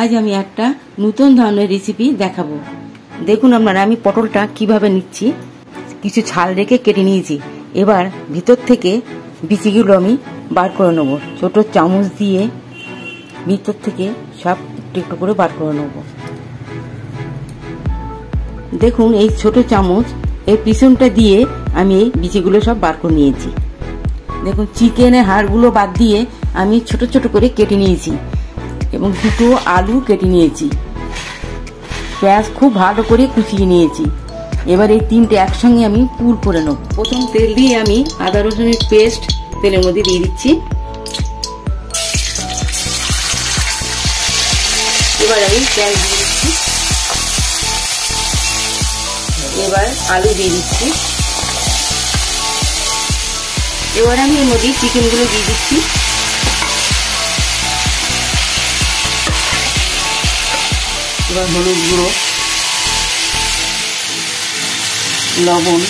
আজ আমি একটা নতুন ধরনের রেসিপি দেখাবো। দেখুন আপনারা, আমি পটলটা কিভাবে নিচ্ছি। কিছু ছাল রেখে কেটে নিয়েছি। এবার ভিতর থেকে বিচিগুলো আমি বার করে নেব। ছোট চামচ দিয়ে ভিতর থেকে সব একটু একটু করে বার করে নেব। দেখুন, এই ছোট চামচ এই পিছনটা দিয়ে আমি এই বিচিগুলো সব বার করে নিয়েছি। দেখুন, চিকেনের হাড়গুলো বাদ দিয়ে আমি ছোট ছোট করে কেটে নিয়েছি এবং দুটো আলু কেটে নিয়েছি। পেঁয়াজ খুব ভালো করে কুচিয়ে নিয়েছি। এবার এই তিনটে একসঙ্গে আমি পুর করে নেব। প্রথম তেল দিয়ে আমি আদা রসুনের পেস্ট তেলের মধ্যে দিয়ে দিচ্ছি। এবার আমি পেঁয়াজ দিয়ে দিচ্ছি। এবার আলু দিয়ে দিচ্ছি। এবার আমি এর মধ্যে চিকেনগুলো দিয়ে দিচ্ছি। এবার হলুদ গুঁড়ো, লবণ,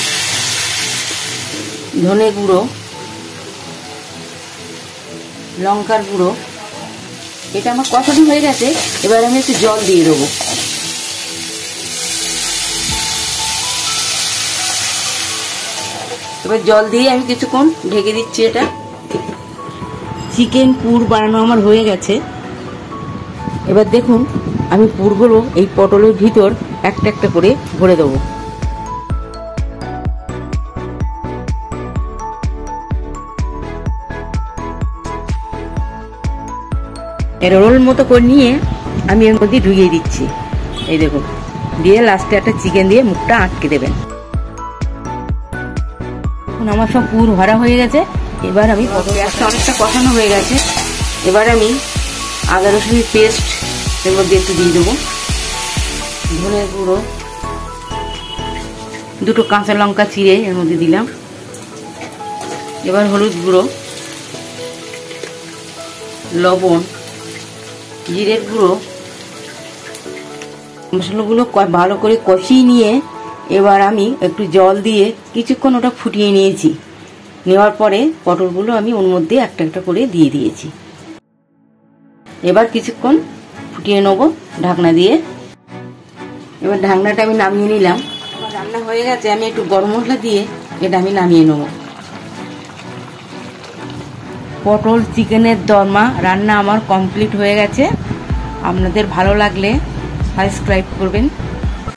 ধনে গুঁড়ো, লঙ্কার গুঁড়ো। এটা আমার কষানো হয়ে গেছে। এবার আমি একটু জল দিয়ে দেবো। এবার জল দিয়ে আমি কিছুক্ষণ ঢেকে দিচ্ছি। এটা চিকেন পুর বানানো আমার হয়ে গেছে। এবার দেখুন, আমি পুরগুলো এই পটলের ভিতর একটা একটা করে ভরে দেবো। এর রোল মতো করে নিয়ে আমি এর মধ্যে ঢুকিয়ে দিচ্ছি। এই দেখুন, দিয়ে লাস্টে একটা চিকেন দিয়ে মুখটা আটকে দেবেন। এখন আমার সব পুর ভরা হয়ে গেছে। এবার আমি পেঁয়াজটা অনেকটা কষানো হয়ে গেছে। এবার আমি আদা রসুনের পেস্ট এর মধ্যে একটু দিয়ে দেবো। ধনে গুঁড়ো, দুটো কাঁচা লঙ্কা চিড়ে এর মধ্যে দিলাম। এবার হলুদ গুঁড়ো, লবণ, জিরের গুঁড়ো, মশলাগুলো ভালো করে কষিয়ে নিয়ে এবার আমি একটু জল দিয়ে কিছুক্ষণ ওটা ফুটিয়ে নিয়েছি। নেওয়ার পরে পটলগুলো আমি ওর মধ্যে একটা একটা করে দিয়ে দিয়েছি। এবার কিছুক্ষণ ফুটিয়ে নেব ঢাকনা দিয়ে। এবার ঢাকনাটা আমি নামিয়ে নিলাম। রান্না হয়ে গেছে। আমি একটু গরম মশলা দিয়ে এটা আমি নামিয়ে নেব। পটল চিকেনের দরমা রান্না আমার কমপ্লিট হয়ে গেছে। আপনাদের ভালো লাগলে সাবস্ক্রাইব করবেন।